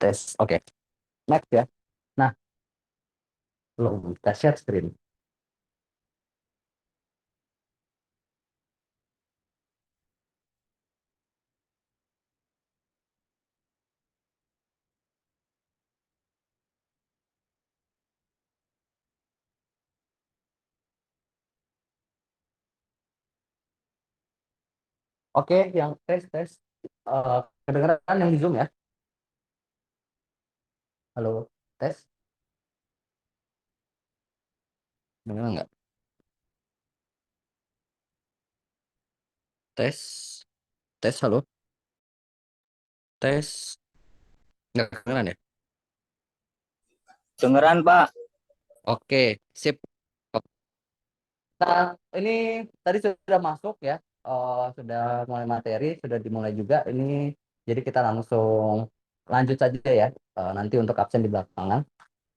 Tes. Oke. Next ya. Nah, kita share screen. Oke, yang tes. Kedengeran yang di Zoom ya? Halo, tes. Dengeran nggak? Tes. Tes, halo. Tes. Nggak kedengeran ya? Dengeran, Pak. Oke, sip. Nah, ini tadi sudah masuk ya. Sudah mulai materi, sudah dimulai juga. Ini jadi kita langsung lanjut saja ya. Nanti untuk absen di belakangan.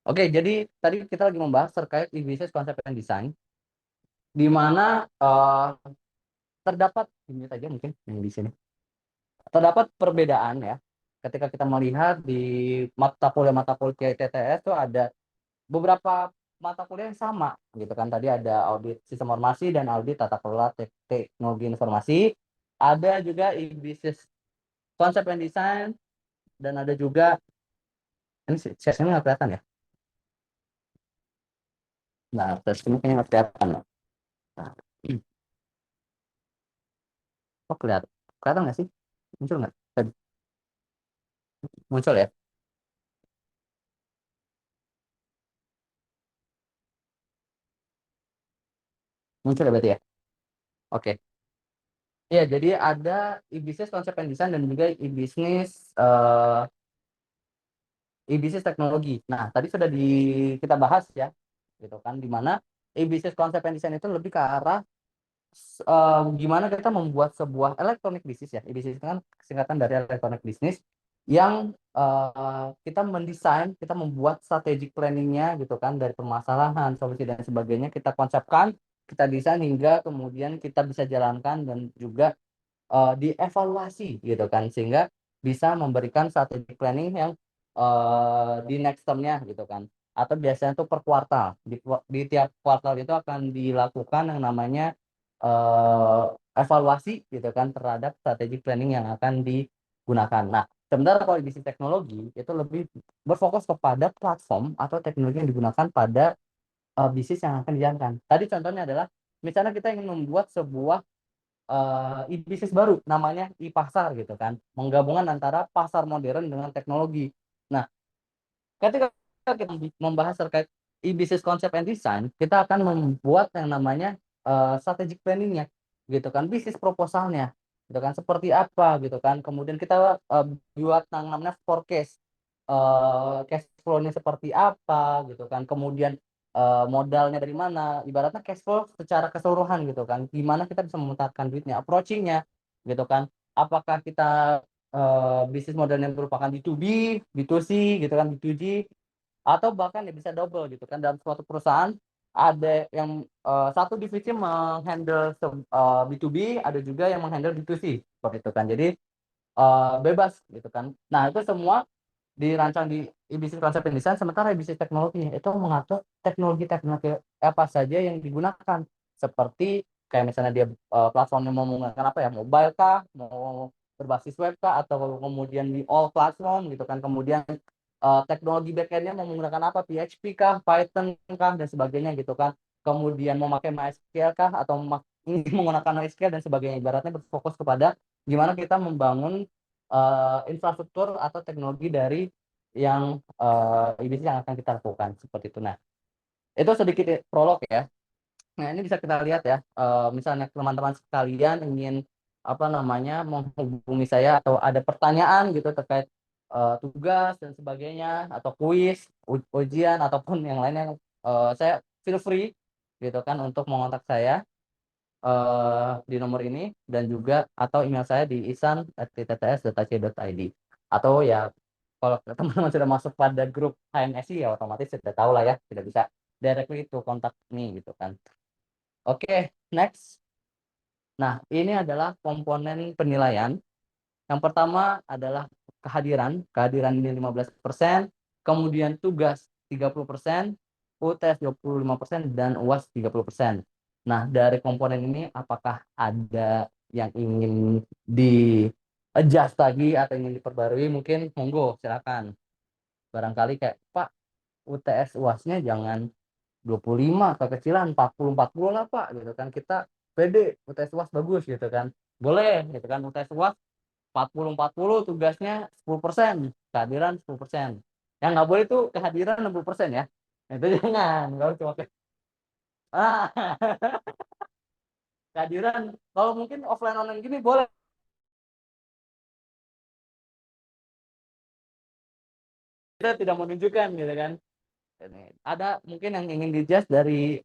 Oke, jadi tadi kita lagi membahas terkait e-business konsep dan desain, di mana terdapat ini saja mungkin yang di sini. Terdapat perbedaan ya. Ketika kita melihat di mata kuliah TTS itu ada beberapa mata kuliah yang sama gitu kan. Tadi ada audit sistem informasi dan audit tata kelola teknologi informasi. Ada juga e-business konsep and design, dan ada juga ini sesinya nggak kelihatan ya. Nah, tes ini kayaknya nggak kelihatan. Nah, kok kelihatan? Kelihatan nggak sih? Muncul nggak? Muncul ya? Muncul ya berarti ya? Oke. Ya, jadi ada e-business konsep and design dan juga e-business teknologi. Nah, tadi sudah kita bahas ya, gitu kan, di mana e-business konsep and design itu lebih ke arah gimana kita membuat sebuah electronic business ya. E-business kan singkatan dari electronic business yang kita mendesain, kita membuat strategic planningnya gitu kan, dari permasalahan, solusi dan sebagainya kita konsepkan, kita desain hingga kemudian kita bisa jalankan dan juga dievaluasi gitu kan, sehingga bisa memberikan strategic planning yang di next term-nya gitu kan, atau biasanya tuh per kuartal, di tiap kuartal itu akan dilakukan yang namanya eh, evaluasi gitu kan terhadap strategic planning yang akan digunakan. Nah, sementara kalau di bisnis teknologi itu lebih berfokus kepada platform atau teknologi yang digunakan pada bisnis yang akan dijalankan. Tadi contohnya adalah misalnya kita ingin membuat sebuah e-bisnis baru namanya e-pasar gitu kan, menggabungkan antara pasar modern dengan teknologi. Nah, ketika kita membahas terkait e-bisnis konsep and design, kita akan membuat yang namanya strategic planningnya gitu kan, bisnis proposalnya gitu kan, seperti apa gitu kan, kemudian kita buat yang namanya forecast, cash flow-nya seperti apa gitu kan, kemudian modalnya dari mana, ibaratnya cash flow secara keseluruhan gitu kan, gimana kita bisa memutarkan duitnya, approaching-nya gitu kan, apakah kita bisnis modelnya merupakan B2B, B2C gitu kan, B2G, atau bahkan ya bisa double gitu kan, dalam suatu perusahaan ada yang satu divisi menghandle B2B, ada juga yang menghandle B2C seperti itu kan, jadi bebas gitu kan. Nah, itu semua dirancang di e-business concept and design. Sementara e-business teknologi itu mengatur teknologi apa saja yang digunakan, seperti kayak misalnya dia platformnya mau menggunakan apa ya, mobile kah, mau berbasis web kah, atau kemudian di all platform gitu kan, kemudian teknologi backendnya mau menggunakan apa, PHP kah, Python kah, dan sebagainya gitu kan, kemudian mau pakai MySQL kah, atau menggunakan NoSQL dan sebagainya. Ibaratnya berfokus kepada gimana kita membangun infrastruktur atau teknologi dari yang bisnis yang akan kita lakukan seperti itu. Nah, itu sedikit prolog ya. Nah, ini bisa kita lihat ya. Misalnya teman-teman sekalian ingin apa namanya menghubungi saya atau ada pertanyaan gitu terkait tugas dan sebagainya, atau kuis, ujian ataupun yang lainnya, saya feel free gitu kan untuk mengontak saya di nomor ini, dan juga atau email saya di isan@tts.ac.id. Atau ya kalau teman-teman sudah masuk pada grup HMSI ya otomatis sudah tahu lah ya, tidak bisa directly itu kontak nih gitu kan. Oke, next. Nah, ini adalah komponen penilaian. Yang pertama adalah kehadiran ini 15%, kemudian tugas 30%, UTS 25%, dan UAS 30%. Nah, dari komponen ini apakah ada yang ingin di adjust lagi atau ingin diperbarui? Mungkin monggo silakan. Barangkali kayak Pak, UTS UASnya jangan 25 kekecilan, 40 lah Pak gitu kan, kita pede UTS UAS bagus gitu kan, boleh gitu kan, UTS UAS 40 tugasnya 10%, kehadiran 10%. Yang nggak boleh itu kehadiran 60% ya, itu jangan, nggak cuma kehadiran. Kalau mungkin offline online gini boleh, kita tidak menunjukkan gitu kan. Ada mungkin yang ingin dijudge dari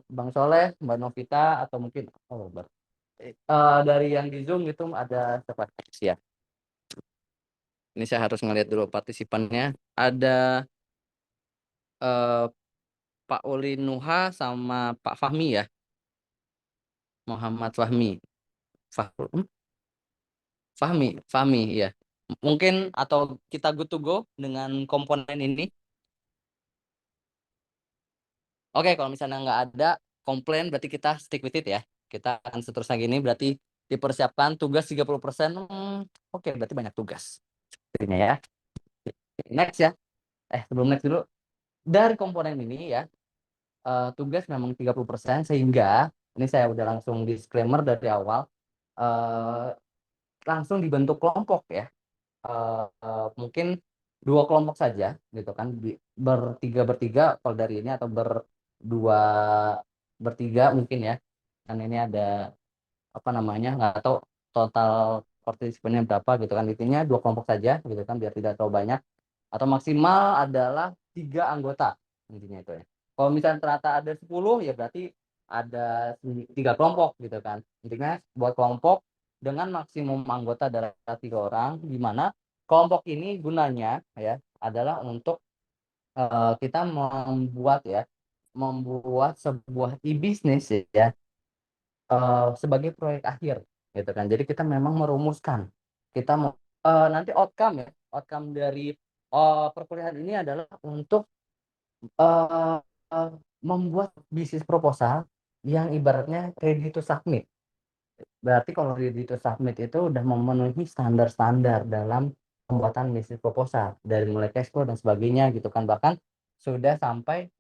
Bang Soleh, Mbak Novita, atau mungkin dari yang di Zoom itu ada siapa ya? Ini saya harus ngelihat dulu partisipannya. Ada eh, Pak Uli Nuha sama Pak Fahmi ya, Muhammad Fahmi. Fahmi, Fahmi ya. Mungkin atau kita good to go dengan komponen ini. Oke, kalau misalnya nggak ada komplain berarti kita stick with it ya. Kita akan seterusnya gini, berarti dipersiapkan tugas 30%. Oke, berarti banyak tugas. Sepertinya ya. Next ya. Sebelum next dulu. Dari komponen ini ya, tugas memang 30%, sehingga ini saya udah langsung disclaimer dari awal, eh, langsung dibentuk kelompok ya. Mungkin 2 kelompok saja gitu kan, bertiga bertiga kalau dari ini, atau berdua bertiga mungkin ya. Dan ini ada apa namanya, nggak tahu total partisipannya berapa gitu kan, intinya 2 kelompok saja gitu kan, biar tidak terlalu banyak, atau maksimal adalah 3 anggota intinya itu ya. Kalau misalnya ternyata ada 10 ya berarti ada 3 kelompok gitu kan, intinya buat kelompok dengan maksimum anggota dari 3 orang, di mana kelompok ini gunanya ya adalah untuk kita membuat sebuah e-business ya, sebagai proyek akhir gitu kan. Jadi kita memang merumuskan, kita mau nanti outcome dari perkuliahan ini adalah untuk eh, eh, membuat bisnis proposal yang ibaratnya ready to submit. Berarti kalau ready to submit itu udah memenuhi standar-standar dalam pembuatan bisnis proposal, dari mulai cash flow dan sebagainya gitu kan, bahkan sudah sampai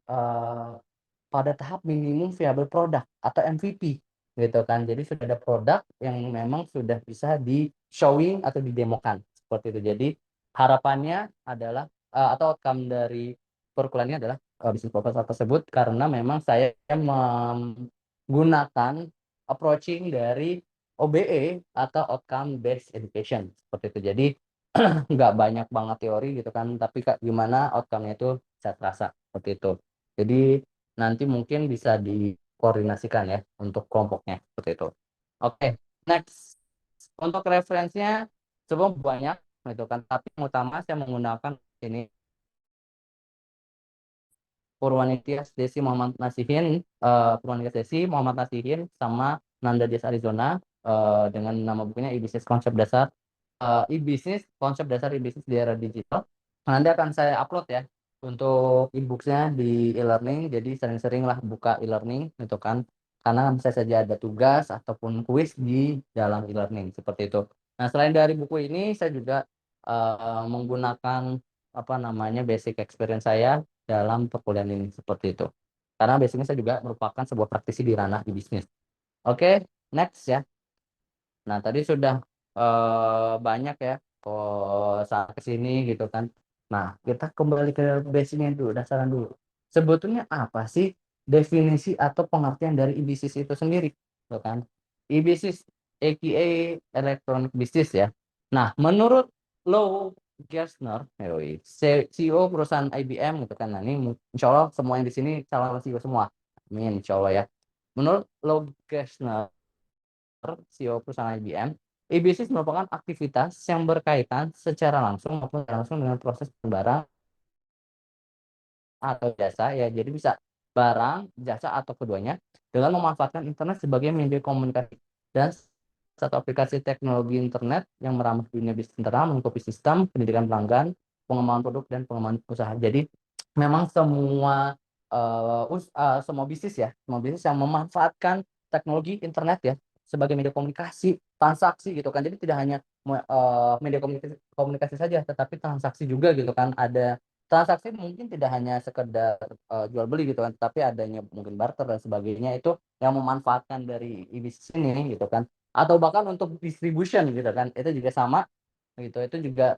pada tahap minimum viable product atau MVP gitu kan. Jadi sudah ada produk yang memang sudah bisa di showing atau didemokan seperti itu. Jadi harapannya adalah atau outcome dari perkuliahan adalah bisnis proposal tersebut, karena memang saya menggunakan approaching dari OBE atau outcome based education seperti itu. Jadi nggak banyak banget teori gitu kan, tapi gimana outcome-nya itu bisa terasa seperti itu. Jadi nanti mungkin bisa dikoordinasikan ya untuk kelompoknya seperti itu. Oke, next. Untuk referensinya sebelum banyak gitu kan, tapi yang utama saya menggunakan ini Purwanitias Desi Muhammad Nasihin, Purwanitias Desi Muhammad Nasihin sama Nanda Des Arizona, dengan nama bukunya e-business konsep dasar, e-business di era digital. Nanti akan saya upload ya untuk e-booksnya di e-learning, jadi sering-sering lah buka e-learning gitu kan, karena bisa saja ada tugas ataupun kuis di dalam e-learning seperti itu. Nah, selain dari buku ini saya juga menggunakan apa namanya basic experience saya dalam perkuliahan ini seperti itu, karena basicnya saya juga merupakan sebuah praktisi di ranah di bisnis. Oke, next ya. Nah, tadi sudah banyak ya saat kesini gitu kan. Nah, kita kembali ke basicnya dulu, dasaran dulu. Sebetulnya apa sih definisi atau pengertian dari e-business itu sendiri? Gitu kan? E-business, aka electronic business ya. Nah, menurut Lou Gerstner, CEO perusahaan IBM gitu kan. Nah, ini insya Allah semua yang di sini calon CEO semua. Amin, insya Allah ya. Menurut Lou Gerstner, CEO perusahaan IBM, e-business merupakan aktivitas yang berkaitan secara langsung maupun tidak langsung dengan proses barang atau jasa ya. Jadi bisa barang, jasa atau keduanya, dengan memanfaatkan internet sebagai media komunikasi dan satu aplikasi teknologi internet yang meramah dunia bisnis internal, mengikuti sistem, pendidikan pelanggan, pengembangan produk, dan pengembangan usaha. Jadi memang semua bisnis ya, semua bisnis yang memanfaatkan teknologi internet ya sebagai media komunikasi, transaksi gitu kan. Jadi tidak hanya media komunikasi saja, tetapi transaksi juga gitu kan. Ada transaksi mungkin tidak hanya sekedar jual beli gitu kan, tapi adanya mungkin barter dan sebagainya itu yang memanfaatkan dari bisnis ini gitu kan. Atau bahkan untuk distribution gitu kan, itu juga sama gitu. Itu juga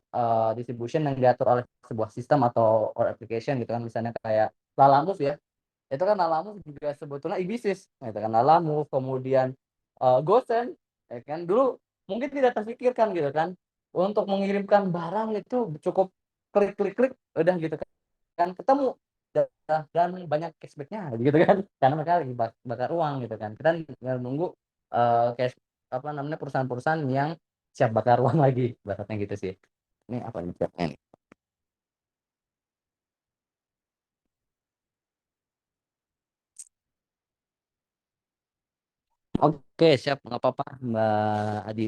distribution yang diatur oleh sebuah sistem atau application gitu kan, misalnya kayak Lalamove ya, itu kan Lalamove juga sebetulnya e-bisnis gitu kan. Lalamove kemudian Gosen ya kan, dulu mungkin tidak terpikirkan gitu kan untuk mengirimkan barang itu cukup klik klik klik udah gitu kan ketemu dan banyak cashbacknya gitu kan, karena mereka lagi bakar uang gitu kan. Kita tinggal nunggu cash apa namanya, perusahaan-perusahaan yang siap bakar uang lagi, baratnya gitu sih. Ini apa nih siapnya nih? Oke, siap, nggak apa-apa Mbak Adi.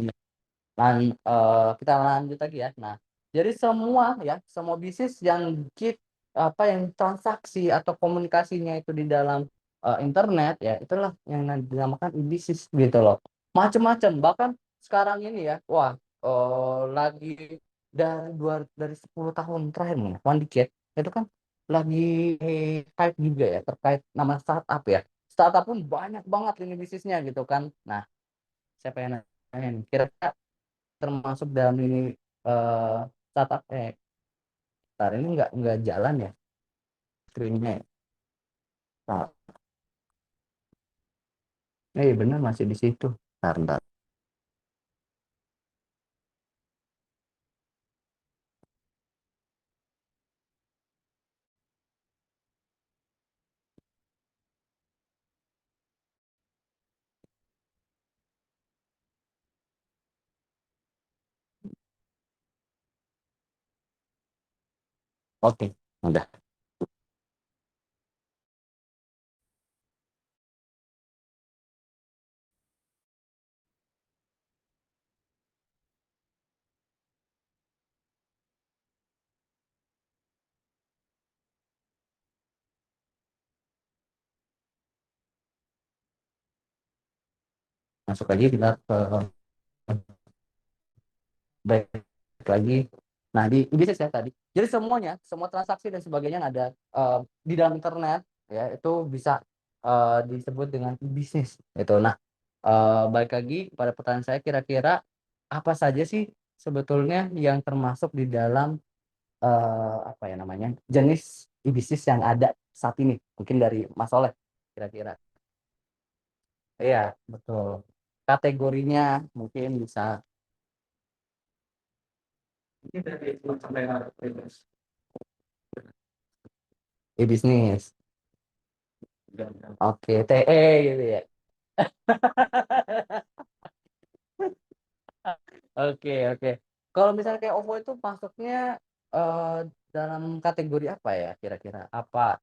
Kita lanjut lagi ya. Nah, jadi semua ya, semua bisnis yang yang transaksi atau komunikasinya itu di dalam internet ya, itulah yang dinamakan e-bisnis gitu loh. Macam-macam. Bahkan sekarang ini ya, wah, lagi dari 10 tahun terakhir nih, One Decade itu kan lagi hype juga ya terkait nama startup ya. Startup pun banyak banget ini bisnisnya gitu kan. Nah, saya pengen nanya nih, kira-kira termasuk dalam ini eh startup tar ini nggak jalan ya screennya ya. Nah, bener masih di situ. Ntar. Oke, udah masuk lagi kita ke back lagi. Nah, di bisnis ya tadi. Jadi semuanya, semua transaksi dan sebagainya yang ada di dalam internet ya itu bisa disebut dengan bisnis itu. Nah, balik lagi pada pertanyaan saya, kira-kira apa saja sih sebetulnya yang termasuk di dalam apa ya namanya, jenis bisnis yang ada saat ini, mungkin dari Mas Oleh kira-kira. Iya, betul, kategorinya mungkin bisa bisnis. Oke, TE gitu ya. Oke, oke. Kalau misalnya kayak OVO itu masuknya eh, dalam kategori apa ya kira-kira? Apa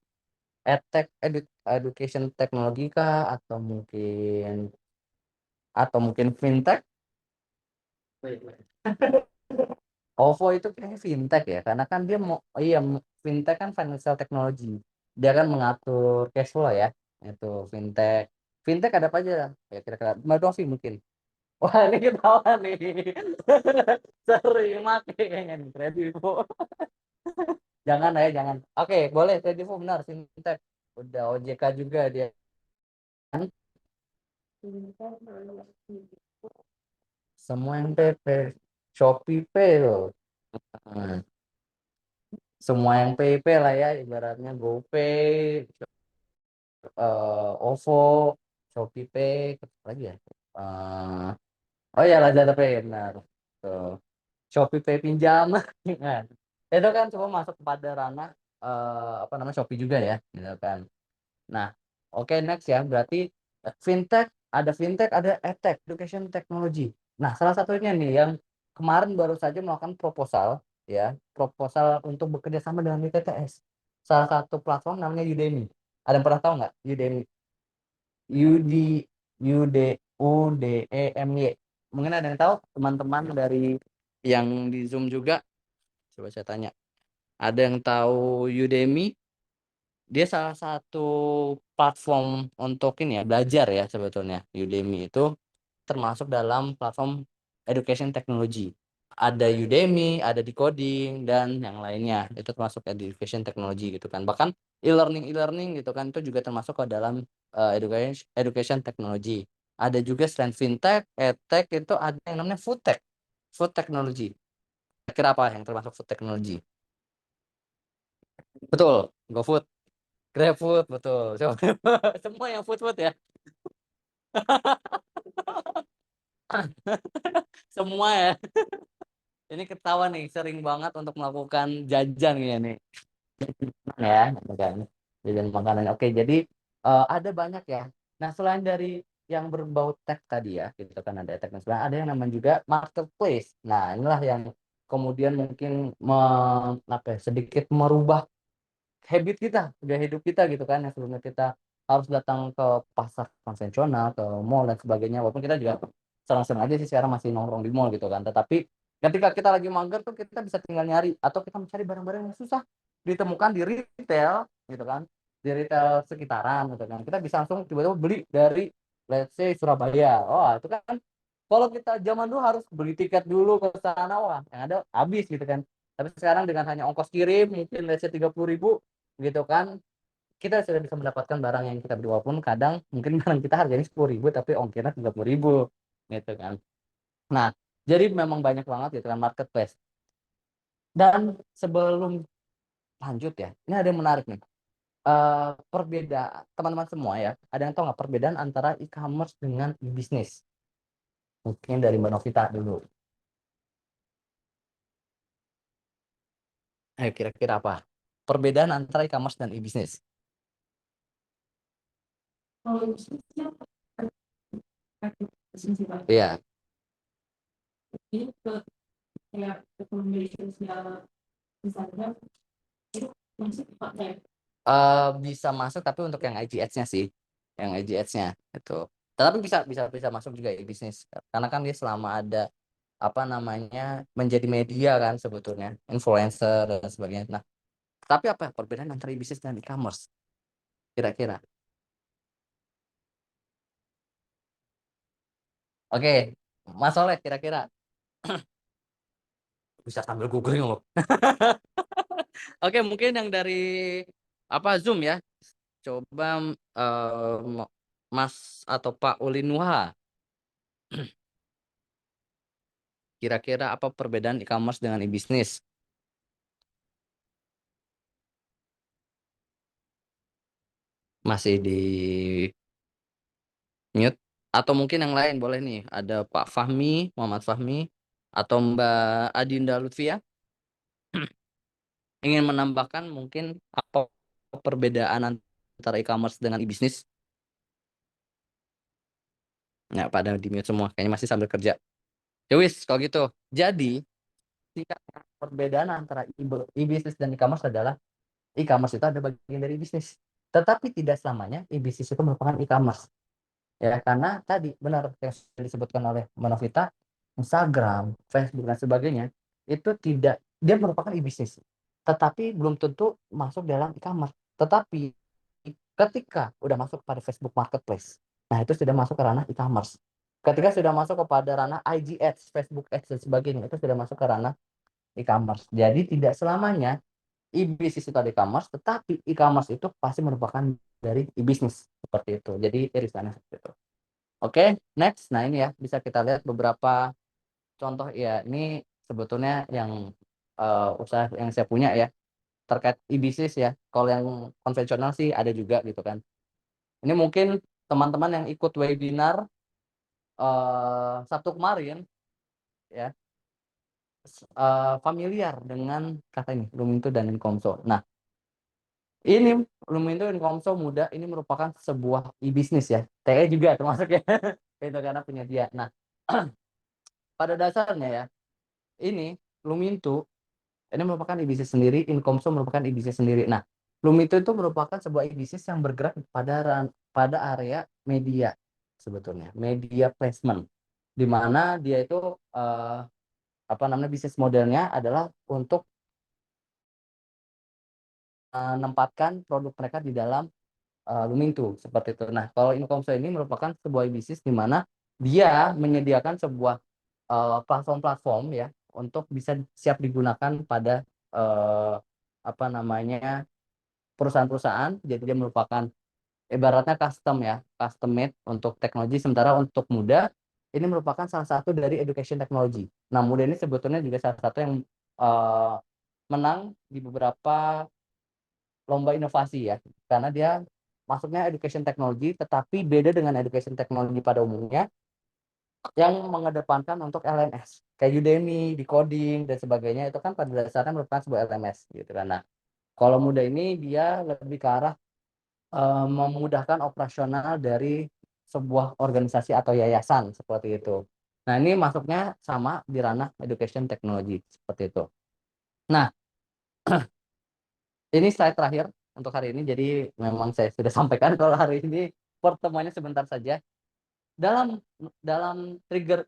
education teknologi kah, atau mungkin fintech? OVO itu kayaknya fintech ya, karena kan dia mau, iya, fintech kan financial technology. Dia kan mengatur cash flow ya. Itu fintech. Fintech ada apa aja? Ya kira-kira Mbak Dovi mungkin. Wah, ini ketahuan nih. Sering make kayaknya nih Kredivo. Jangan ya, jangan. Oke, boleh Kredivo benar fintech. Udah OJK juga dia kan. Semua yang PP. Shopee Pay loh. Hmm. Semua yang PP lah ya, ibaratnya GoPay, OVO, Shopee Pay, apa lagi ya? Eh, oh ya, Lazada Pay, benar. Tuh. Shopee Pay pinjam. Kan. Itu kan cuma masuk kepada ranah apa namanya, Shopee juga ya, gitu kan. Nah, oke, next ya. Berarti fintech, ada edtech, education technology. Nah, salah satunya nih yang kemarin baru saja melakukan proposal untuk bekerja sama dengan ITTS. Salah satu platform namanya Udemy. Ada yang pernah tahu nggak? Udemy, UD, UD, UDEMY. Mungkin ada yang tahu teman-teman dari yang di Zoom juga. Coba saya tanya. Ada yang tahu Udemy? Dia salah satu platform untuk ini ya, belajar ya sebetulnya. Udemy itu termasuk dalam platform education technology. Ada Udemy, ada Decoding dan yang lainnya. Itu termasuk education technology gitu kan. Bahkan e-learning gitu kan itu juga termasuk ke dalam education technology. Ada juga selain fintech, edtech itu ada yang namanya foodtech, food technology. Kira apa yang termasuk food technology? Betul, GoFood, GrabFood, betul. Semua yang food ya. Semua ya. Ini ketawa nih, sering banget untuk melakukan jajan nih. Ya, gitu kan. Jajan makanan. Oke, jadi ada banyak ya. Nah, selain dari yang berbau tech tadi ya, gitu kan ada tech dan sebagainya, ada yang namanya juga marketplace. Nah, inilah yang kemudian mungkin apa ya, sedikit merubah habit kita, gaya hidup kita gitu kan, yang sebelumnya kita harus datang ke pasar konvensional, ke mall dan sebagainya. Walaupun kita juga sering-sering aja sih sekarang masih nongkrong di mall gitu kan. Tetapi ketika kita lagi mager tuh kita bisa tinggal nyari atau kita mencari barang-barang yang susah ditemukan di retail gitu kan, di retail sekitaran gitu kan. Kita bisa langsung tiba-tiba beli dari let's say Surabaya. Oh, itu kan kalau kita zaman dulu harus beli tiket dulu ke sana, wah, yang ada habis gitu kan. Tapi sekarang dengan hanya ongkos kirim mungkin let's say 30.000 gitu kan, kita sudah bisa mendapatkan barang yang kita beli, walaupun kadang mungkin barang kita harganya 10.000 tapi ongkirnya 30.000 gitu kan. Nah, jadi memang banyak banget gitu kan marketplace. Dan sebelum lanjut ya, ini ada yang menarik nih. Perbedaan teman-teman semua ya, ada yang tahu nggak perbedaan antara e-commerce dengan e-business? Mungkin dari Mbak Novita dulu. Ayo kira-kira apa perbedaan antara e-commerce dan e-business? Iya. Bisa masuk tapi untuk yang IG Ads-nya sih, yang IG Ads-nya itu. Tetapi bisa bisa bisa masuk juga e-bisnis karena kan dia selama ada apa namanya menjadi media kan sebetulnya influencer dan sebagainya. Nah, tapi apa perbedaan antara e-bisnis dan e-commerce kira-kira? Oke, Mas Soleh kira-kira bisa sambil googling loh. Oke, mungkin yang dari apa Zoom ya. Coba Mas atau Pak Ulinuha, kira-kira apa perbedaan e-commerce dengan e-bisnis? Masih di mute atau mungkin yang lain boleh nih. Ada Pak Fahmi, Muhammad Fahmi atau Mbak Adinda Lutfia ingin menambahkan mungkin apa perbedaan antara e-commerce dengan e-bisnis? Ya, pada di mute semua. Kayaknya masih sambil kerja. Ya wis, kalau gitu. Jadi, tingkat perbedaan antara e-bisnis dan e-commerce adalah e-commerce itu ada bagian dari bisnis. Tetapi tidak selamanya e-bisnis itu merupakan e-commerce. Ya, karena tadi benar yang sudah disebutkan oleh Manovita, Instagram, Facebook dan sebagainya itu tidak dia merupakan e-bisnis. Tetapi belum tentu masuk dalam e-commerce. Tetapi ketika udah masuk pada Facebook Marketplace, nah itu sudah masuk ke ranah e-commerce. Ketika sudah masuk kepada ranah IG Ads, Facebook Ads dan sebagainya, itu sudah masuk ke ranah e-commerce. Jadi tidak selamanya e-bisnis itu ada e-commerce, tetapi e-commerce itu pasti merupakan dari e-bisnis seperti itu. Jadi irisannya seperti itu. Oke, next. Nah ini ya bisa kita lihat beberapa contoh ya. Ini sebetulnya yang usaha yang saya punya ya terkait e-bisnis ya. Kalau yang konvensional sih ada juga gitu kan. Ini mungkin teman-teman yang ikut webinar Sabtu kemarin ya familiar dengan kata ini Luminto dan Inkomso. Nah, ini Luminto Inkomso Muda ini merupakan sebuah e-bisnis ya. TE juga termasuk ya. Itu karena punya dia. Nah, pada dasarnya ya, ini Luminto ini merupakan e-bisnis sendiri, Inkomso merupakan e-bisnis sendiri. Nah, Luminto itu merupakan sebuah e-bisnis yang bergerak pada area media sebetulnya, media placement. di mana dia itu eh, apa namanya bisnis modelnya adalah untuk menempatkan produk mereka di dalam Lumintu seperti itu. Nah, kalau Incomso ini merupakan sebuah bisnis di mana dia menyediakan sebuah platform-platform ya untuk bisa siap digunakan pada eh, apa namanya perusahaan-perusahaan. Jadi dia merupakan ibaratnya custom ya, custom made untuk teknologi. Sementara untuk Muda ini merupakan salah satu dari education technology. Nah, Muda ini sebetulnya juga salah satu yang eh, menang di beberapa lomba inovasi ya, karena dia masuknya education technology, tetapi beda dengan education technology pada umumnya yang mengedepankan untuk LMS kayak Udemy, Decoding dan sebagainya. Itu kan pada dasarnya merupakan sebuah LMS gitu kan. Nah, kalau Muda ini dia lebih ke arah memudahkan operasional dari sebuah organisasi atau yayasan seperti itu. Nah, ini masuknya sama di ranah education technology seperti itu. Nah, ini slide terakhir untuk hari ini. Jadi memang saya sudah sampaikan kalau hari ini pertemuannya sebentar saja. Dalam dalam trigger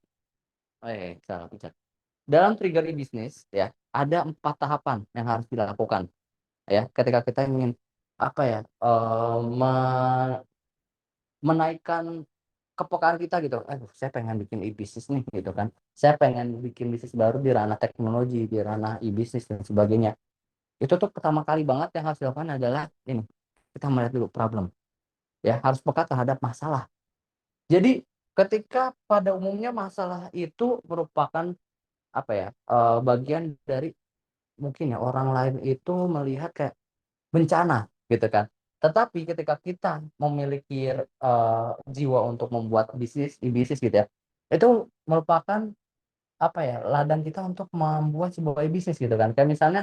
salah pencet. Dalam trigger e-bisnis ya, ada 4 tahapan yang harus dilakukan ya ketika kita ingin apa ya menaikkan kepekaan kita gitu. Saya pengen bikin e-bisnis nih gitu kan. Saya pengen bikin bisnis baru di ranah teknologi, di ranah e-bisnis dan sebagainya. Itu tuh pertama kali banget yang harus dilakukan adalah ini. Kita melihat dulu problem. Ya, harus peka terhadap masalah. Jadi ketika pada umumnya masalah itu merupakan apa ya? Bagian dari mungkin ya orang lain itu melihat kayak bencana gitu kan. Tetapi ketika kita memiliki jiwa untuk membuat bisnis, bisnis gitu ya, itu merupakan apa ya ladang kita untuk membuat sebuah bisnis gitu kan. Kayak misalnya,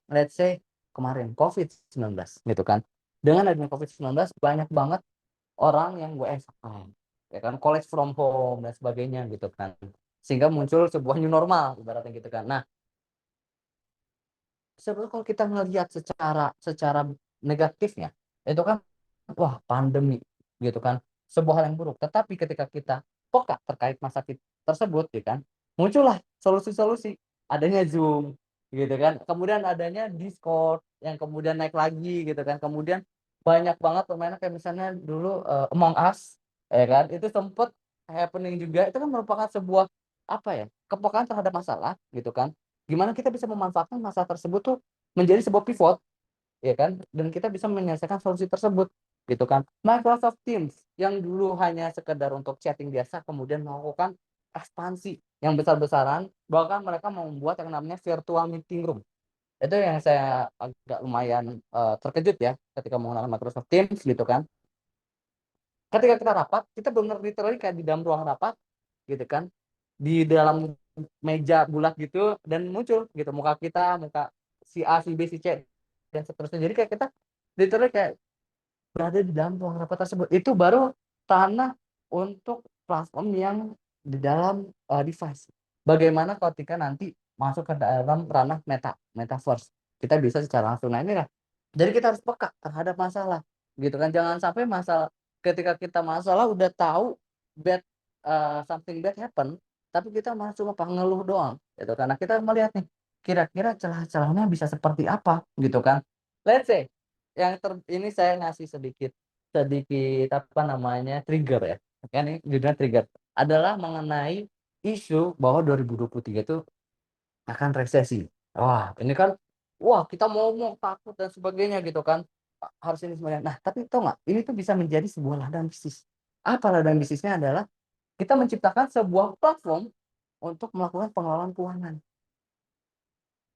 let's say kemarin COVID-19 gitu kan. Dengan adanya COVID-19 banyak banget orang yang WFH, ya kan, college from home dan sebagainya gitu kan. Sehingga muncul sebuah new normal ibaratnya gitu kan. Nah, sebetulnya kalau kita melihat secara secara negatifnya itu kan wah pandemi gitu kan sebuah hal yang buruk, tetapi ketika kita peka terkait masalah tersebut ya kan muncullah solusi-solusi, adanya Zoom gitu kan, kemudian adanya Discord yang kemudian naik lagi gitu kan, kemudian banyak banget permainan kayak misalnya dulu Among Us ya kan, itu sempet happening juga. Itu kan merupakan sebuah apa ya kepekaan terhadap masalah gitu kan, gimana kita bisa memanfaatkan masalah tersebut tuh menjadi sebuah pivot ya kan, dan kita bisa menyelesaikan solusi tersebut gitu kan. Microsoft Teams yang dulu hanya sekedar untuk chatting biasa kemudian melakukan ekspansi yang besar-besaran, bahkan mereka membuat yang namanya virtual meeting room. Itu yang saya agak lumayan terkejut ya ketika menggunakan Microsoft Teams gitu kan. Ketika kita rapat kita benar literally kayak di dalam ruang rapat gitu kan, di dalam meja bulat gitu, dan muncul gitu muka kita, muka si A si B si C dan seterusnya. Jadi kayak kita literally kayak berada di dalam ruang rapat tersebut. Itu baru tanah untuk platform yang di dalam device. Bagaimana ketika nanti masuk ke dalam ranah metaverse, kita bisa secara langsung. Nah, ini lah, jadi kita harus peka terhadap masalah gitu kan, jangan sampai masalah ketika kita masalah udah tahu bad something bad happen, tapi kita malah cuma pengeluh doang gitu. Karena kita melihat nih kira-kira celah-celahnya bisa seperti apa gitu kan. Let's say yang ini saya ngasih sedikit sedikit apa namanya trigger ya kan, ini judulnya trigger adalah mengenai isu bahwa 2023 itu akan resesi. Wah, ini kan, wah kita mau takut dan sebagainya gitu kan. Harus ini semuanya. Nah, tapi tau nggak, ini tuh bisa menjadi sebuah ladang bisnis. Apa ladang bisnisnya adalah kita menciptakan sebuah platform untuk melakukan pengelolaan keuangan.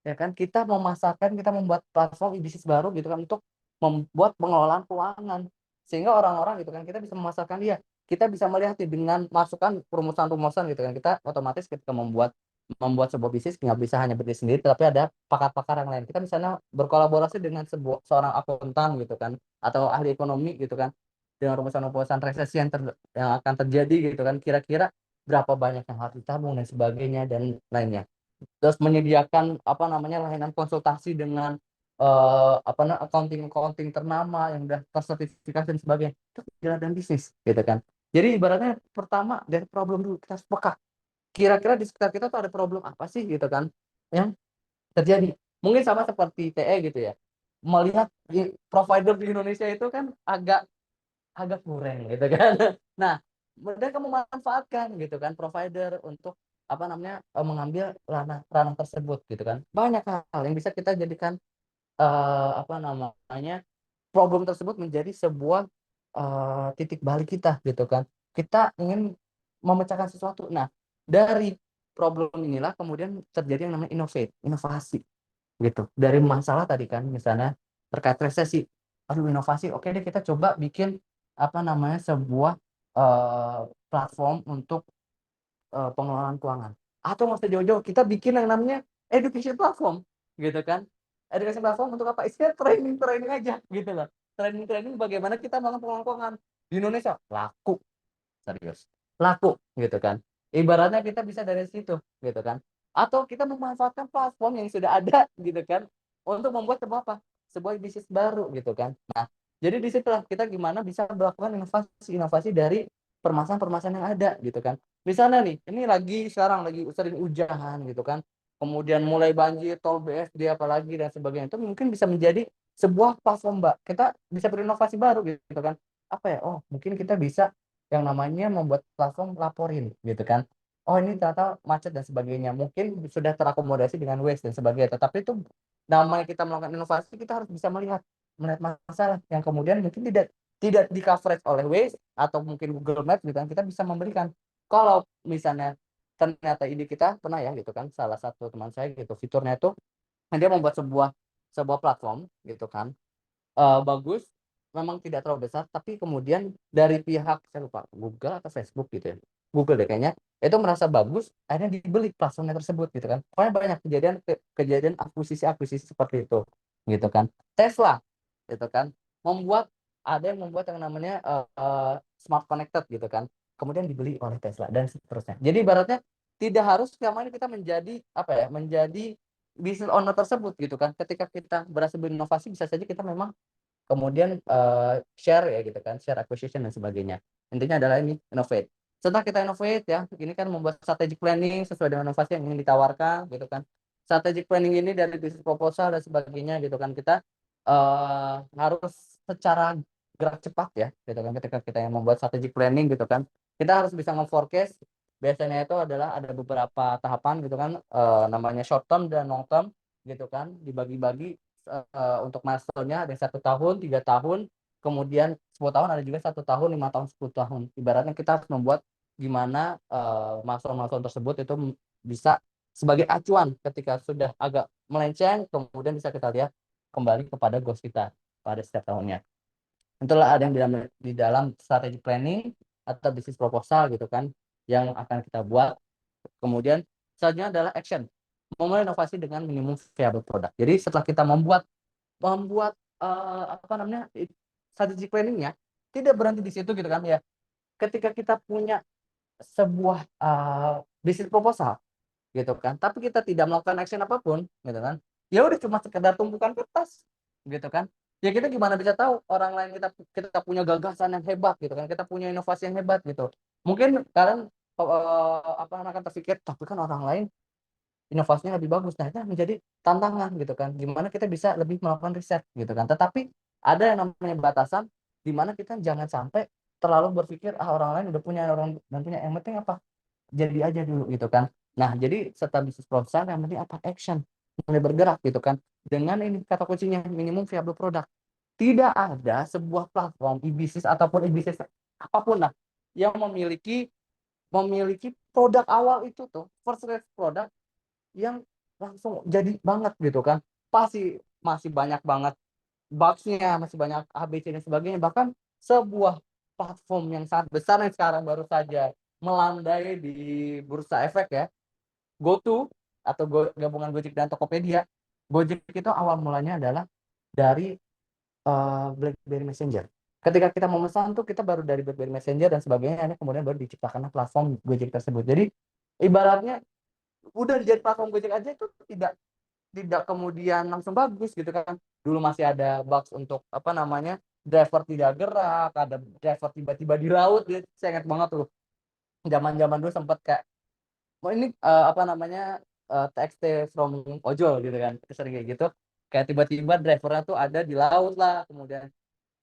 Ya kan, kita memasarkan, kita membuat platform bisnis baru gitu kan untuk membuat pengelolaan keuangan. Sehingga orang-orang gitu kan, kita bisa memasarkan dia. Kita bisa melihat nih, dengan masukan rumusan-rumusan gitu kan, kita otomatis ketika membuat membuat sebuah bisnis nggak bisa hanya berdiri sendiri, tapi ada pakar-pakar yang lain. Kita misalnya berkolaborasi dengan seorang akuntan gitu kan, atau ahli ekonomi gitu kan, dengan rumusan-rumusan resesi yang akan terjadi gitu kan, kira-kira berapa banyak yang harus ditabung dan sebagainya dan lainnya. Terus menyediakan apa namanya layanan konsultasi dengan apa namanya accounting accounting ternama yang udah tersertifikasi dan sebagainya. Itu jalan dan bisnis gitu kan. Jadi ibaratnya pertama dari problem dulu kita harus peka. Kira-kira di sekitar kita tuh ada problem apa sih gitu kan yang terjadi. Mungkin sama seperti TE gitu ya. Melihat provider di Indonesia itu kan agak agak kurang gitu kan. Nah, mereka memanfaatkan gitu kan provider untuk apa namanya mengambil ranah ranah tersebut gitu kan. Banyak hal yang bisa kita jadikan apa namanya problem tersebut menjadi sebuah titik balik kita gitu kan. Kita ingin memecahkan sesuatu. Nah, dari problem inilah kemudian terjadi yang namanya inovasi gitu. Dari masalah tadi kan misalnya terkait resesi. Aduh inovasi, oke deh kita coba bikin apa namanya sebuah platform untuk pengelolaan keuangan. Atau nggak usah jauh-jauh, kita bikin yang namanya education platform, gitu kan. Education platform untuk apa? Isinya training-training aja, gitu loh. Training-training bagaimana kita melakukan pengelolaan keuangan di Indonesia laku, serius, laku, gitu kan. Ibaratnya kita bisa dari situ, gitu kan. Atau kita memanfaatkan platform yang sudah ada, gitu kan, untuk membuat sebuah apa? Sebuah bisnis baru, gitu kan. Nah, jadi di situlah kita gimana bisa melakukan inovasi-inovasi dari permasalahan-permasalahan yang ada, gitu kan. Misalnya nih, ini sekarang lagi sering hujan gitu kan. Kemudian mulai banjir, tol BSD apalagi dan sebagainya itu mungkin bisa menjadi sebuah platform, Mbak. Kita bisa berinovasi baru gitu kan. Apa ya? Oh, mungkin kita bisa yang namanya membuat platform laporin gitu kan. Oh, ini ternyata macet dan sebagainya. Mungkin sudah terakomodasi dengan Waze dan sebagainya. Tetapi itu namanya kita melakukan inovasi, kita harus bisa melihat masalah yang kemudian mungkin tidak di coverage oleh Waze atau mungkin Google Maps gitu kan. Kita bisa memberikan kalau misalnya ternyata ide kita pernah ya gitu kan salah satu teman saya gitu fiturnya itu dia membuat sebuah platform gitu kan bagus memang tidak terlalu besar tapi kemudian dari pihak saya lupa Google atau Facebook gitu ya Google deh kayaknya itu merasa bagus akhirnya dibeli platformnya tersebut gitu kan pokoknya banyak kejadian akuisisi seperti itu gitu kan Tesla gitu kan ada yang membuat yang namanya smart connected gitu kan kemudian dibeli oleh Tesla dan seterusnya jadi ibaratnya tidak harus selama ini kita menjadi apa ya menjadi business owner tersebut gitu kan ketika kita berhasil berinovasi bisa saja kita memang kemudian share ya gitu kan share acquisition dan sebagainya intinya adalah ini innovate setelah kita innovate ya ini kan membuat strategic planning sesuai dengan inovasi yang ingin ditawarkan gitu kan strategic planning ini dari bisnis proposal dan sebagainya gitu kan kita harus secara gerak cepat ya gitu kan ketika kita yang membuat strategic planning gitu kan kita harus bisa nge-forecast biasanya itu adalah ada beberapa tahapan gitu kan namanya short term dan long term gitu kan dibagi-bagi untuk milestone-nya ada 1 tahun, 3 tahun, kemudian 10 tahun, ada juga 1 tahun, 5 tahun, 10 tahun. Ibaratnya kita harus membuat gimana milestone-milestone tersebut itu bisa sebagai acuan ketika sudah agak melenceng, kemudian bisa kita lihat kembali kepada goals kita pada setiap tahunnya. Itulah ada yang di dalam strategi planning atau bisnis proposal gitu kan yang akan kita buat. Kemudian selanjutnya adalah action. Memulai inovasi dengan minimum viable product. Jadi setelah kita membuat apa namanya strategic planningnya tidak berhenti di situ gitu kan ya ketika kita punya sebuah bisnis proposal gitu kan tapi kita tidak melakukan action apapun gitu kan ya udah cuma sekedar tumpukan kertas gitu kan ya kita gimana bisa tahu orang lain kita punya gagasan yang hebat gitu kan kita punya inovasi yang hebat gitu mungkin kalian apa akan terpikir tapi kan orang lain inovasinya lebih bagus. Nah, itu menjadi tantangan gitu kan. Gimana kita bisa lebih melakukan riset gitu kan. Tetapi ada yang namanya batasan di mana kita jangan sampai terlalu berpikir orang lain udah punya orang dan punya yang penting apa? Jadi aja dulu gitu kan. Nah, jadi setelah bisnis proposal yang penting apa? Action. Mulai bergerak gitu kan. Dengan ini kata kuncinya minimum viable product. Tidak ada sebuah platform e-bisnis ataupun e-bisnis apapun lah yang memiliki produk awal itu tuh first rate product yang langsung jadi banget gitu kan pasti masih banyak banget bugs-nya masih banyak ABC dan sebagainya bahkan sebuah platform yang sangat besar yang sekarang baru saja melandai di bursa efek ya GoTo atau gabungan Gojek dan Tokopedia Gojek itu awal mulanya adalah dari BlackBerry Messenger ketika kita memesan tuh kita baru dari BlackBerry Messenger dan sebagainya kemudian baru diciptakan platform Gojek tersebut jadi ibaratnya udah jadi platform Gojek aja itu tidak tidak kemudian langsung bagus gitu kan dulu masih ada bugs untuk apa namanya driver tidak gerak, ada driver tiba-tiba di laut. Saya ingat banget tuh, zaman-zaman dulu sempat kayak, oh ini apa namanya, TXT from ojol gitu kan, sering kayak gitu, kayak tiba-tiba drivernya tuh ada di laut lah, kemudian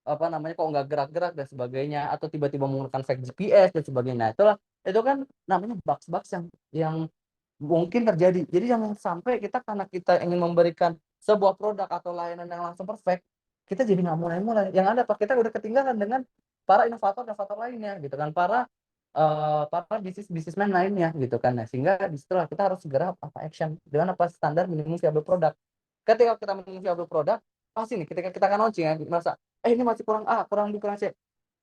apa namanya kok nggak gerak-gerak dan sebagainya, atau tiba-tiba menggunakan fake GPS dan sebagainya. Itulah, itu kan namanya bugs-bugs yang mungkin terjadi. Jadi jangan sampai kita, karena kita ingin memberikan sebuah produk atau layanan yang langsung perfect, kita jadi nggak mulai-mulai. Yang ada Pak, kita udah ketinggalan dengan para inovator-inovator lainnya gitu kan, para bisnismen lainnya gitu kan. Nah, sehingga di situlah kita harus segera apa action dengan apa standar minimum viable product. Ketika kita minimum viable product, pasti nih ketika kita akan launching ya, merasa ini masih kurang A, kurang B, kurang C,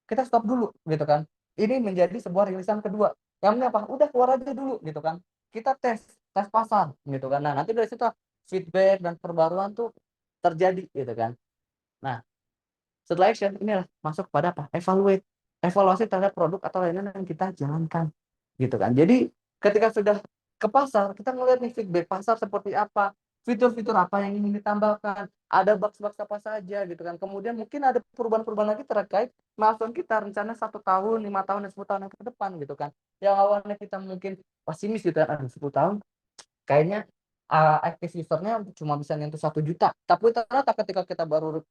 kita stop dulu gitu kan. Ini menjadi sebuah rilisan kedua. Yang ini apa? Udah keluar aja dulu gitu kan. Kita tes pasar gitu kan. Nah, nanti dari situ feedback dan perbaruan tuh terjadi gitu kan. Nah, setelah action inilah masuk pada apa? Evaluasi terhadap produk atau layanan yang kita jalankan gitu kan. Jadi ketika sudah ke pasar, kita ngelihat nih feedback pasar seperti apa, fitur-fitur apa yang ingin ditambahkan, ada bugs-bugs apa saja gitu kan. Kemudian mungkin ada perubahan-perubahan lagi terkait milestone kita, rencana 1 tahun, 5 tahun, dan 10 tahun yang ke depan gitu kan. Yang awalnya kita mungkin pesimis gitu kan, 10 tahun kayaknya active usernya cuma bisa nyentuh 1 juta, tapi ternyata ketika kita baru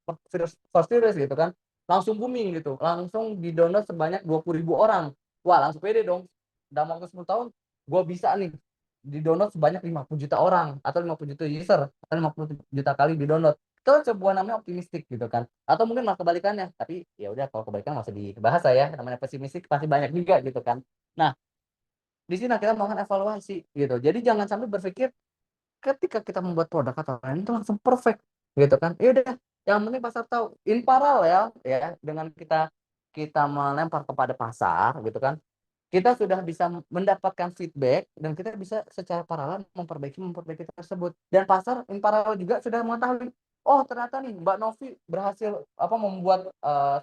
first release gitu kan, langsung booming gitu, langsung di download sebanyak 20.000 orang. Wah, langsung pede dong, dalam waktu 10 tahun gue bisa nih di download sebanyak 50 juta orang atau 50 juta user atau 50 juta kali di download. Itu sebuah namanya optimistik gitu kan, atau mungkin malah kebalikannya, tapi ya udah, kalau kebalikan masih dibahas ya, namanya pesimistik pasti banyak juga gitu kan. Nah, di sini kita melakukan evaluasi gitu. Jadi jangan sampai berpikir ketika kita membuat produk atau lain itu langsung perfect gitu kan. Ya udah, yang penting pasar tahu. In paralel ya, dengan kita kita melempar kepada pasar gitu kan, kita sudah bisa mendapatkan feedback dan kita bisa secara paralel memperbaiki tersebut. Dan pasar in paralel juga sudah mengetahui, oh ternyata nih Mbak Novi berhasil apa membuat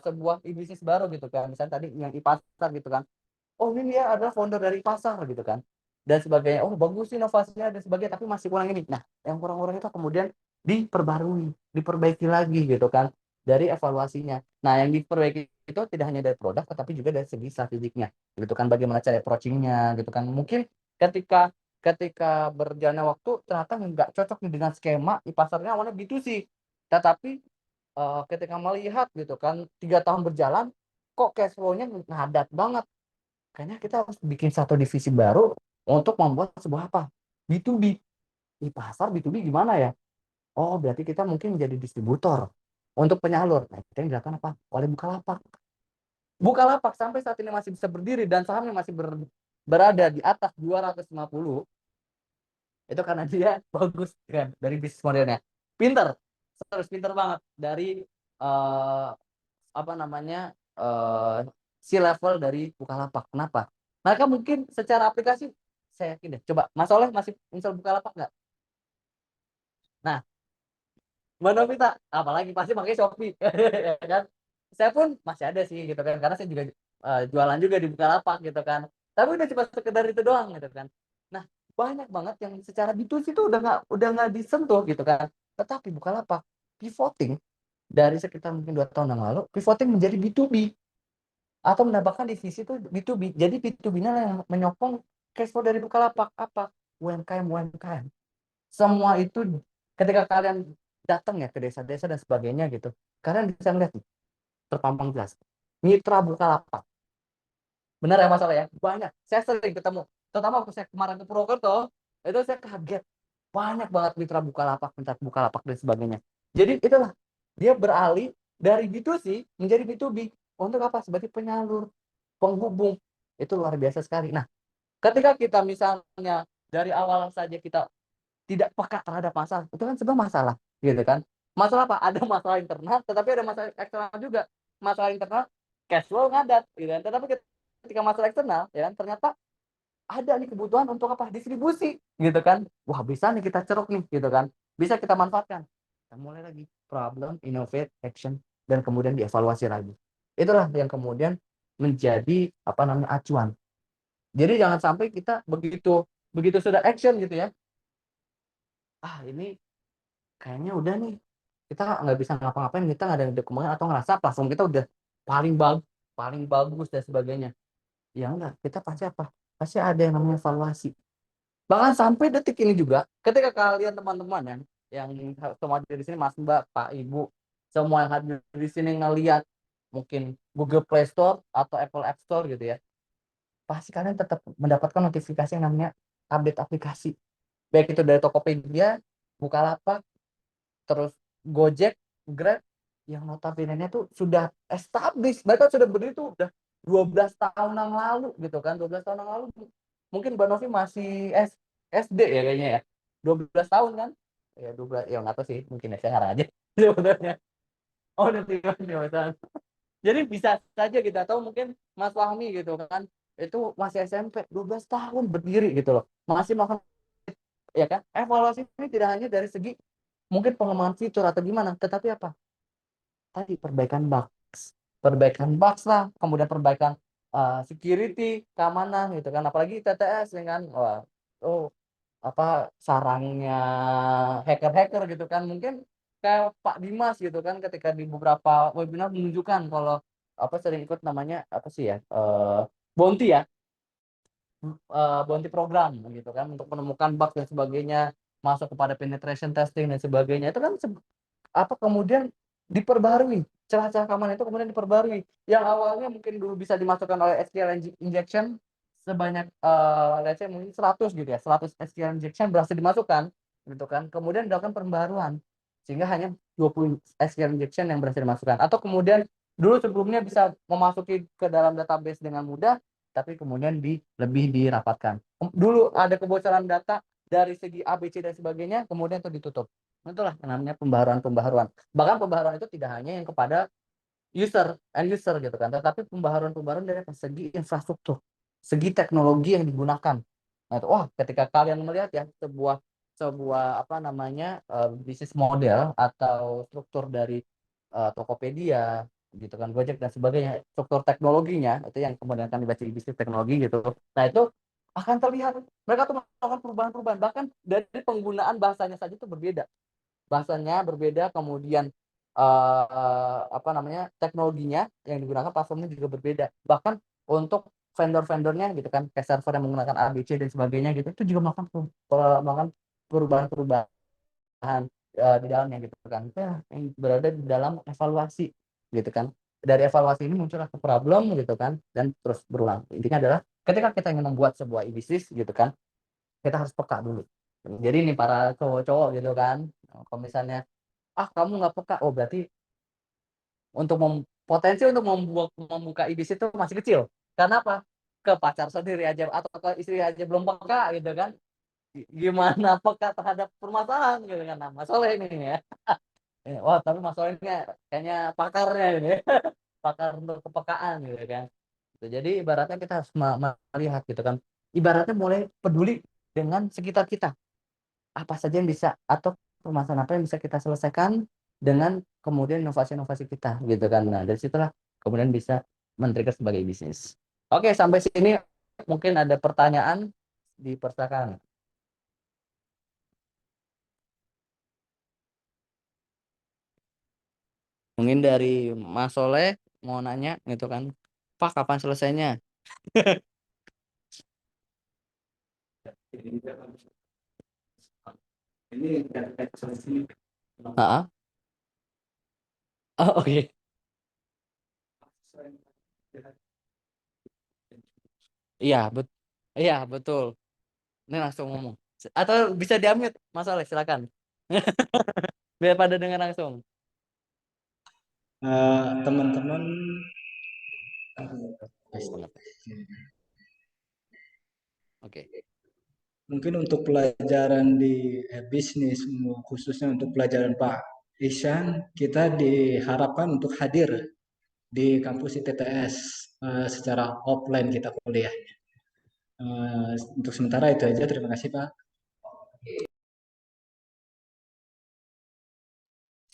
sebuah bisnis baru gitu kan. Misalnya tadi yang e-pasar gitu kan, oh ini dia adalah founder dari pasar gitu kan, dan sebagainya. Oh bagus inovasinya dan sebagainya, tapi masih kurang ini. Nah, yang kurang-kurang itu kemudian diperbaiki lagi gitu kan, dari evaluasinya. Nah, yang diperbaiki itu tidak hanya dari produk tetapi juga dari segi strategiknya gitu kan, bagaimana cara approachingnya gitu kan. Mungkin ketika ketika berjalannya waktu ternyata nggak cocok nih dengan skema di pasarnya awalnya B2C, tetapi ketika melihat gitu kan 3 tahun berjalan, kok cash flow-nya ngadat banget, kayaknya kita harus bikin satu divisi baru untuk membuat sebuah apa? B2B. Di pasar B2B gimana ya? Oh, berarti kita mungkin menjadi distributor untuk penyalur. Nah, kita yang dilakukan apa? Oleh Bukalapak. Bukalapak sampai saat ini masih bisa berdiri dan sahamnya masih berada di atas 250, itu karena dia bagus kan dari bisnis modelnya. Pinter, terus pinter banget dari uh, apa namanya, si level dari Bukalapak. Kenapa? Mereka mungkin secara aplikasi, saya yakin deh. Coba Mas Oleh masih install Bukalapak nggak? Nah, Mbak Novita, apalagi pasti pakai Shopee, ya kan? Saya pun masih ada sih gitu kan, karena saya juga jualan juga di Bukalapak gitu kan. Tapi udah cuma sekedar itu doang gitu kan. Nah, banyak banget yang secara B2C itu udah nggak disentuh gitu kan. Tetapi Bukalapak pivoting dari sekitar mungkin 2 tahun yang lalu, pivoting menjadi B2B atau menambahkan divisi itu B2B. Jadi B2B-nya yang menyokong cash flow dari Bukalapak apa? UMKM, UMKM. Semua itu ketika kalian datang ya ke desa-desa dan sebagainya gitu, kalian bisa melihat terpampang jelas mitra Bukalapak. Benar ya masalah ya? Banyak. Saya sering ketemu. Terutama waktu saya kemarin ke Purwokerto, itu saya kaget. Banyak banget mitra Bukalapak dan sebagainya. Jadi itulah, dia beralih dari B2C menjadi B2B. Untuk apa? Sebagai penyalur, penghubung. Itu luar biasa sekali. Nah, ketika kita misalnya dari awal saja kita tidak peka terhadap masalah, itu kan sebenarnya masalah, gitu kan. Masalah apa? Ada masalah internal, tetapi ada masalah eksternal juga. Masalah internal, cash flow ngadat, gitu kan. Tetapi ketika masalah eksternal, ya kan, ternyata ada nih kebutuhan untuk apa? Distribusi, gitu kan. Wah, bisa nih kita ceruk nih, gitu kan. Bisa kita manfaatkan. Kita mulai lagi problem, innovate, action, dan kemudian dievaluasi lagi. Itulah yang kemudian menjadi apa namanya acuan. Jadi jangan sampai kita begitu begitu sudah action gitu ya. Ah, ini kayaknya udah nih, kita nggak bisa ngapa-ngapain, kita nggak ada kemungkinan atau ngerasa platform kita udah paling bagus dan sebagainya. Ya enggak, kita pasti apa? Pasti ada yang namanya evaluasi. Bahkan sampai detik ini juga, ketika kalian teman-teman yang semua di sini, Mas Mbak, Pak Ibu, semua yang hadir di sini ngelihat mungkin Google Play Store atau Apple App Store gitu ya, pasti kalian tetap mendapatkan notifikasi yang namanya update aplikasi. Baik itu dari Tokopedia, Bukalapak, terus Gojek, Grab, yang notabene-nya tuh sudah established. Mereka sudah berdiri tuh udah 12 tahun yang lalu gitu kan. 12 tahun yang lalu mungkin Mbak Novi masih SD ya kayaknya ya. 12 tahun kan? Ya 12, ya nggak tahu sih, mungkin ya sekarang aja sebenarnya. Oh, udah tinggal nih Mas. Jadi bisa saja kita tahu mungkin Mas Fahmi gitu kan. Itu masih SMP, 12 tahun berdiri gitu loh. Masih melakukan, ya kan? Evaluasi ini tidak hanya dari segi mungkin pengembangan fitur atau gimana, tetapi apa? Tadi perbaikan bugs lah, kemudian perbaikan security, keamanan gitu kan. Apalagi TTS dengan wah, oh apa sarangnya hacker-hacker gitu kan. Mungkin kayak Pak Dimas gitu kan, ketika di beberapa webinar menunjukkan kalau apa sering ikut namanya apa sih ya, bounty ya, bounty program gitu kan, untuk menemukan bug dan sebagainya, masuk kepada penetration testing dan sebagainya. Itu kan apa kemudian diperbarui, celah-celah keamanan itu kemudian diperbarui, yang awalnya mungkin dulu bisa dimasukkan oleh SQL injection sebanyak let's say mungkin 100 gitu ya, 100 SQL injection berhasil dimasukkan gitu kan, kemudian dilakukan pembaruan sehingga hanya 20 SQL injection yang berhasil dimasukkan, atau kemudian dulu sebelumnya bisa memasuki ke dalam database dengan mudah, tapi kemudian lebih dirapatkan. Dulu ada kebocoran data dari segi ABC dan sebagainya, kemudian itu ditutup. Itulah yang namanya pembaharuan. Bahkan pembaharuan itu tidak hanya yang kepada end user gitu kan, tetapi pembaharuan dari segi infrastruktur, segi teknologi yang digunakan. Nah, itu, wah, ketika kalian melihat ya sebuah sebuah apa namanya bisnis model atau struktur dari Tokopedia gitu kan, Gojek dan sebagainya, struktur teknologinya itu yang kemudian akan dibaca di bisnis teknologi gitu. Nah, itu akan terlihat mereka tuh melakukan perubahan-perubahan, bahkan dari penggunaan bahasanya saja itu berbeda, kemudian apa namanya teknologinya yang digunakan, platformnya juga berbeda, bahkan untuk vendor-vendornya gitu kan, kayak server yang menggunakan ABC dan sebagainya gitu, itu juga melakukan perubahan-perubahan di dalamnya gitu kan, ya, yang berada di dalam evaluasi gitu kan. Dari evaluasi ini muncullah ke problem gitu kan, dan terus berulang. Intinya adalah ketika kita ingin membuat sebuah bisnis gitu kan, kita harus peka dulu. Jadi ini para cowok-cowok gitu kan, kalau misalnya kamu nggak peka, oh berarti untuk potensi untuk membuka IBIS itu masih kecil. Karena apa? Ke pacar sendiri aja atau ke istri aja belum peka gitu kan. Gimana peka terhadap permasalahan gitu kan. Nah, Mas Soleh ini ya. Wah, tapi Mas Soleh ini kayaknya pakarnya ini. Pakar untuk kepekaan gitu kan. Jadi ibaratnya kita harus melihat gitu kan. Ibaratnya mulai peduli dengan sekitar kita. Apa saja yang bisa atau permasalahan apa yang bisa kita selesaikan dengan kemudian inovasi-inovasi kita gitu kan. Nah, dari situlah kemudian bisa men-trigger sebagai bisnis. Oke, sampai sini mungkin ada pertanyaan, dipersilakan. Mungkin dari Mas Soleh mau nanya gitu kan. Pak, kapan selesainya? Ini oh, oke. Iya, iya, betul. Ini langsung ngomong. Atau bisa di-unmute, Mas Soleh, silakan. Biar pada dengar langsung. Teman-teman, Oke. mungkin untuk pelajaran di bisnis, khususnya untuk pelajaran Pak Isyan, kita diharapkan untuk hadir di kampus ITTS secara offline kita kuliah. Untuk sementara itu aja, terima kasih Pak.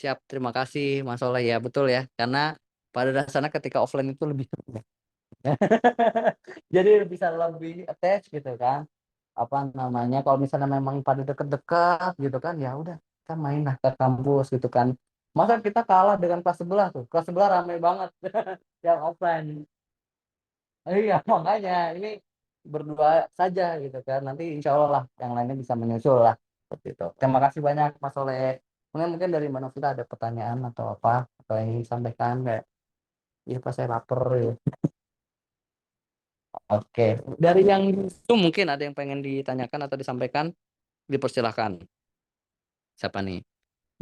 Siap, terima kasih Mas Soleh ya, betul ya. Karena pada dasarnya ketika offline itu lebih seru ya. Jadi bisa lebih attach gitu kan. Apa namanya? Kalau misalnya memang pada deket-deket gitu kan, ya udah kita main lah ke kampus gitu kan. Masa kita kalah dengan kelas sebelah tuh? Kelas sebelah ramai banget yang offline. Iya, makanya ini berdua saja gitu kan. Nanti insya Allah lah yang lainnya bisa menyusul lah. Seperti itu. Terima kasih banyak Mas Soleh. Mungkin dari Mbak Novita ada pertanyaan atau apa atau yang ingin disampaikan kayak, iya pas saya lapar ya. Oke, dari yang itu mungkin ada yang pengen ditanyakan atau disampaikan, dipersilahkan. Siapa nih?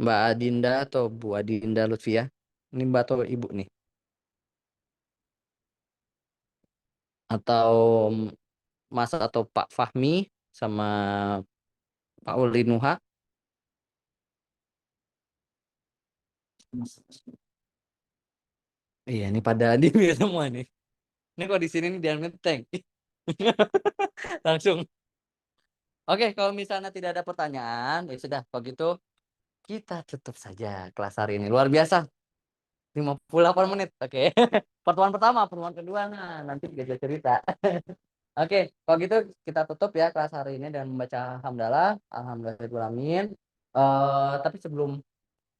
Mbak Adinda atau Bu Adinda Lutfia? Ini Mbak atau Ibu nih? Atau Mas atau Pak Fahmi sama Pak Uli Nuha? Iya, ini pada di semua nih. Ini kok di sini nih dia ngeteng. Langsung. Oke, kalau misalnya tidak ada pertanyaan, ya sudah. Kalau gitu kita tutup saja kelas hari ini. Luar biasa. 58 menit. Oke. Pertemuan pertama, pertemuan kedua. Nah, nanti kita cerita. Oke, kalau gitu kita tutup ya kelas hari ini dengan membaca hamdalah. Alhamdulillahirrahmanirrahim. Tapi sebelum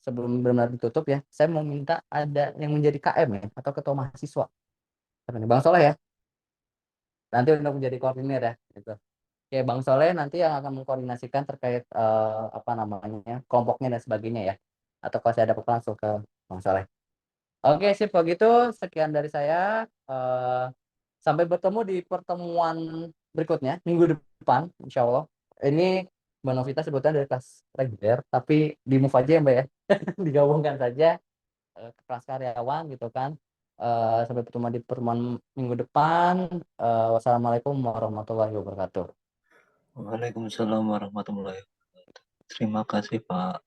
sebelum benar-benar ditutup ya, saya mau minta ada yang menjadi KM ya, atau ketua mahasiswa. Siapa nih? Bang Soleh ya. Nanti untuk menjadi koordinir ya. Gitu. Oke, Bang Soleh nanti yang akan mengkoordinasikan terkait apa namanya kelompoknya dan sebagainya ya. Atau kalau saya ada apa langsung ke Bang Soleh. Oke, sip. Kalau gitu sekian dari saya. Eh, Sampai bertemu di pertemuan berikutnya minggu depan, insya Allah. Ini Mbak Novita sebutnya dari kelas reguler, tapi di move aja ya Mbak ya, digabungkan saja ke kelas karyawan gitu kan. Sampai bertemu di pertemuan minggu depan. Wassalamualaikum warahmatullahi wabarakatuh. Waalaikumsalam warahmatullahi wabarakatuh. Terima kasih Pak.